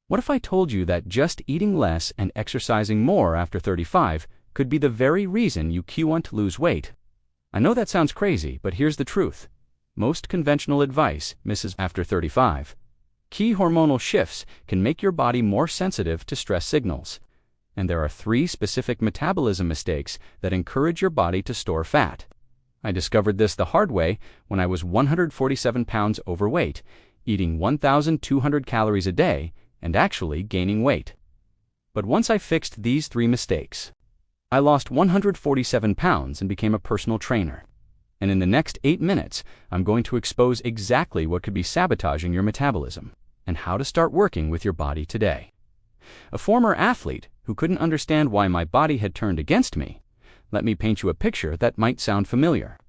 What if I told you that just eating less and exercising more after 35 could be the very reason you want to lose weight? I know that sounds crazy, but here's the truth. Most conventional advice misses after 35. Key hormonal shifts can make your body more sensitive to stress signals. And there are 3 specific metabolism mistakes that encourage your body to store fat. I discovered this the hard way when I was 147 pounds overweight, eating 1,200 calories a day, and actually gaining weight. But once I fixed these 3 mistakes, I lost 147 pounds and became a personal trainer. And in the next 8 minutes, I'm going to expose exactly what could be sabotaging your metabolism and how to start working with your body today. A former athlete who couldn't understand why my body had turned against me, let me paint you a picture that might sound familiar.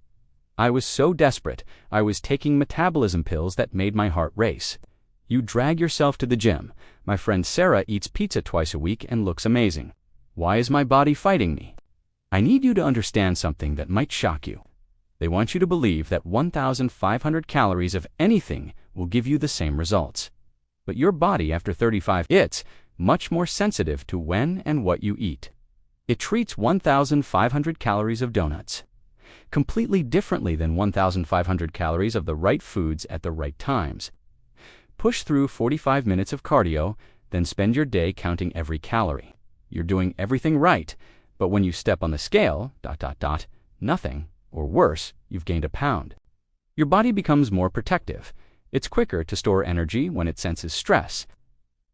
I was so desperate, I was taking metabolism pills that made my heart race. You drag yourself to the gym. My friend Sarah eats pizza twice a week and looks amazing. Why is my body fighting me? I need you to understand something that might shock you. They want you to believe that 1,500 calories of anything will give you the same results. But your body after 35, it's much more sensitive to when and what you eat. It treats 1,500 calories of donuts completely differently than 1,500 calories of the right foods at the right times. Push through 45 minutes of cardio, then spend your day counting every calorie. You're doing everything right, but when you step on the scale, nothing, or worse, you've gained a pound. Your body becomes more protective. It's quicker to store energy when it senses stress.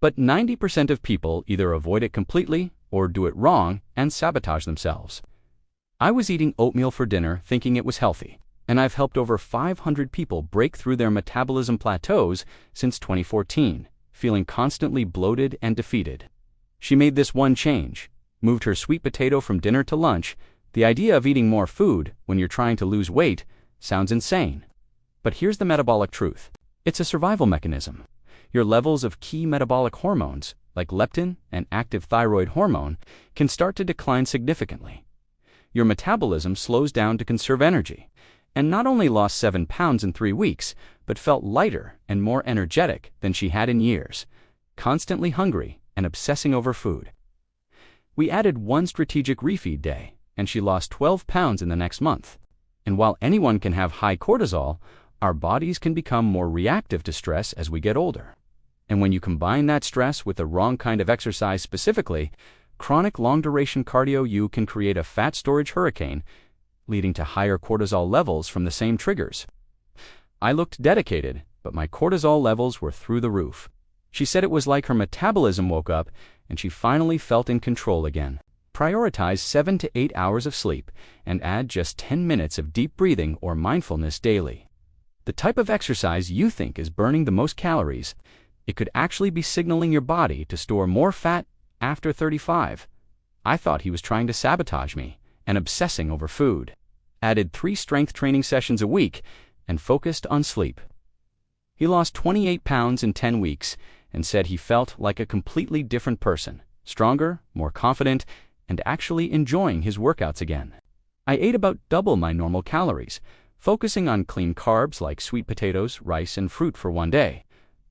But 90% of people either avoid it completely or do it wrong and sabotage themselves. I was eating oatmeal for dinner thinking it was healthy, and I've helped over 500 people break through their metabolism plateaus since 2014, feeling constantly bloated and defeated. She made this one change, moved her sweet potato from dinner to lunch. The idea of eating more food when you're trying to lose weight sounds insane. But here's the metabolic truth. It's a survival mechanism. Your levels of key metabolic hormones, like leptin and active thyroid hormone, can start to decline significantly. Your metabolism slows down to conserve energy, and not only lost 7 pounds in 3 weeks, but felt lighter and more energetic than she had in years, constantly hungry and obsessing over food. We added 1 strategic refeed day, and she lost 12 pounds in the next month. And while anyone can have high cortisol, our bodies can become more reactive to stress as we get older. And when you combine that stress with the wrong kind of exercise, specifically chronic long-duration cardio, you can create a fat storage hurricane, leading to higher cortisol levels from the same triggers. I looked dedicated, but my cortisol levels were through the roof. She said it was like her metabolism woke up and she finally felt in control again. Prioritize 7 to 8 hours of sleep and add just 10 minutes of deep breathing or mindfulness daily. The type of exercise you think is burning the most calories, it could actually be signaling your body to store more fat after 35. I thought he was trying to sabotage me and obsessing over food. Added 3 strength training sessions a week and focused on sleep. He lost 28 pounds in 10 weeks and said he felt like a completely different person, stronger, more confident, and actually enjoying his workouts again. I ate about double my normal calories, focusing on clean carbs like sweet potatoes, rice, and fruit for 1 day.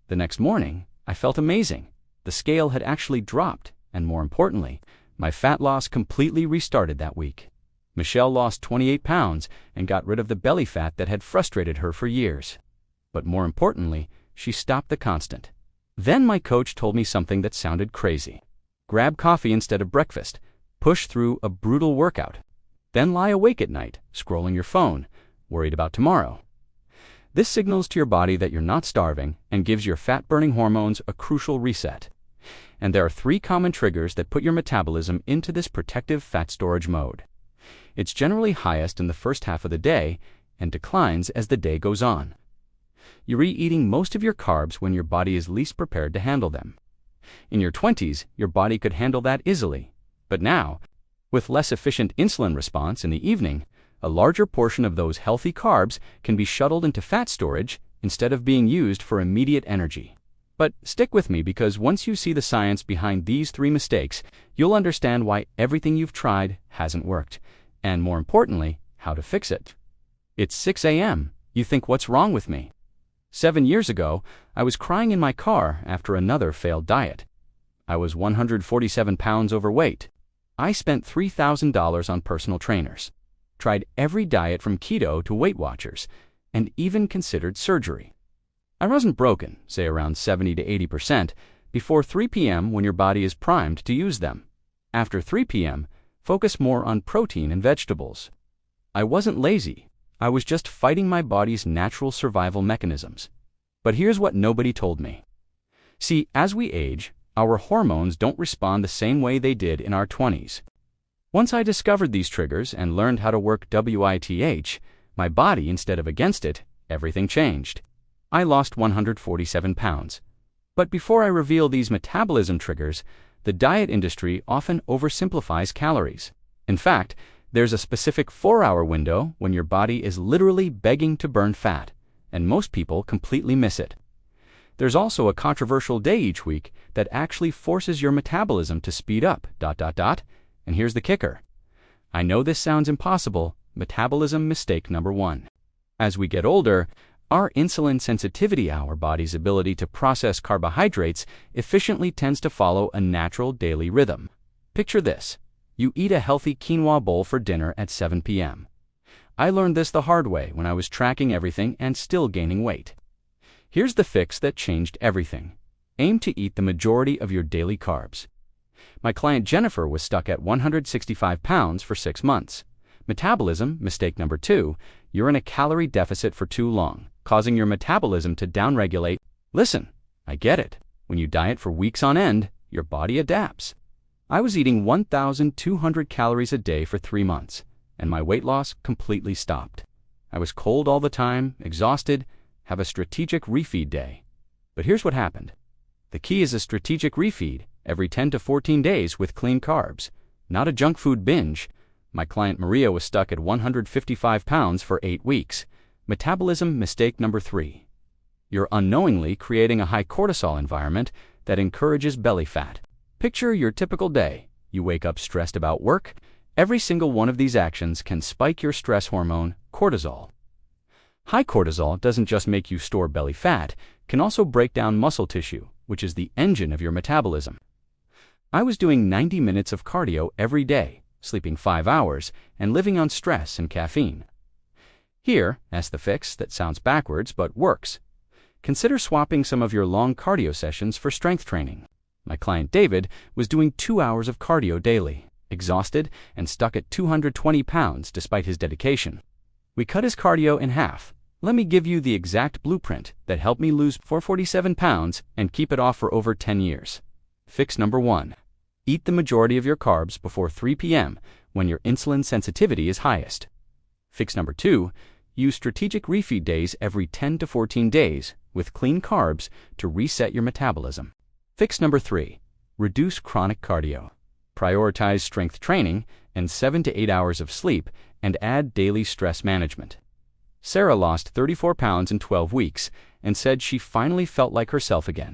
The next morning, I felt amazing. The scale had actually dropped, and more importantly, my fat loss completely restarted that week. Michelle lost 28 pounds and got rid of the belly fat that had frustrated her for years. But more importantly, she stopped the constant. Then my coach told me something that sounded crazy. Grab coffee instead of breakfast. Push through a brutal workout. Then lie awake at night, scrolling your phone, worried about tomorrow. This signals to your body that you're not starving and gives your fat-burning hormones a crucial reset. And there are 3 common triggers that put your metabolism into this protective fat storage mode. It's generally highest in the first half of the day and declines as the day goes on. You're eating most of your carbs when your body is least prepared to handle them. In your 20s, your body could handle that easily. But now, with less efficient insulin response in the evening, a larger portion of those healthy carbs can be shuttled into fat storage instead of being used for immediate energy. But stick with me, because once you see the science behind these 3 mistakes, you'll understand why everything you've tried hasn't worked, and more importantly, how to fix it. It's 6 a.m. You think, what's wrong with me? 7 years ago, I was crying in my car after another failed diet. I was 147 pounds overweight. I spent $3,000 on personal trainers, tried every diet from keto to Weight Watchers, and even considered surgery. I wasn't broken, say around 70 to 80%, before 3 p.m. when your body is primed to use them. After 3 p.m., focus more on protein and vegetables. I wasn't lazy. I was just fighting my body's natural survival mechanisms. But here's what nobody told me. See, as we age, our hormones don't respond the same way they did in our 20s. Once I discovered these triggers and learned how to work WITH, my body instead of against it, everything changed. I lost 147 pounds. But before I reveal these metabolism triggers, the diet industry often oversimplifies calories. In fact, there's a specific 4-hour window when your body is literally begging to burn fat, and most people completely miss it. There's also a controversial day each week that actually forces your metabolism to speed up, and here's the kicker. I know this sounds impossible, metabolism mistake number 1. As we get older, our insulin sensitivity, our body's ability to process carbohydrates, efficiently tends to follow a natural daily rhythm. Picture this. You eat a healthy quinoa bowl for dinner at 7 p.m. I learned this the hard way when I was tracking everything and still gaining weight. Here's the fix that changed everything. Aim to eat the majority of your daily carbs. My client Jennifer was stuck at 165 pounds for 6 months. Metabolism, mistake number 2, you're in a calorie deficit for too long, causing your metabolism to downregulate. Listen, I get it. When you diet for weeks on end, your body adapts. I was eating 1,200 calories a day for 3 months, and my weight loss completely stopped. I was cold all the time, exhausted, have a strategic refeed day. But here's what happened. The key is a strategic refeed every 10 to 14 days with clean carbs, not a junk food binge. My client Maria was stuck at 155 pounds for 8 weeks. Metabolism mistake number 3. You're unknowingly creating a high cortisol environment that encourages belly fat. Picture your typical day. You wake up stressed about work. Every single one of these actions can spike your stress hormone, cortisol. High cortisol doesn't just make you store belly fat, can also break down muscle tissue, which is the engine of your metabolism. I was doing 90 minutes of cardio every day, sleeping 5 hours, and living on stress and caffeine. Here, that's the fix that sounds backwards but works. Consider swapping some of your long cardio sessions for strength training. My client David was doing 2 hours of cardio daily, exhausted and stuck at 220 pounds despite his dedication. We cut his cardio in half. Let me give you the exact blueprint that helped me lose 447 pounds and keep it off for over 10 years. Fix number 1. Eat the majority of your carbs before 3 p.m. when your insulin sensitivity is highest. Fix number 2. Use strategic refeed days every 10 to 14 days with clean carbs to reset your metabolism. Fix number 3. Reduce chronic cardio. Prioritize strength training and 7 to 8 hours of sleep and add daily stress management. Sarah lost 34 pounds in 12 weeks and said she finally felt like herself again.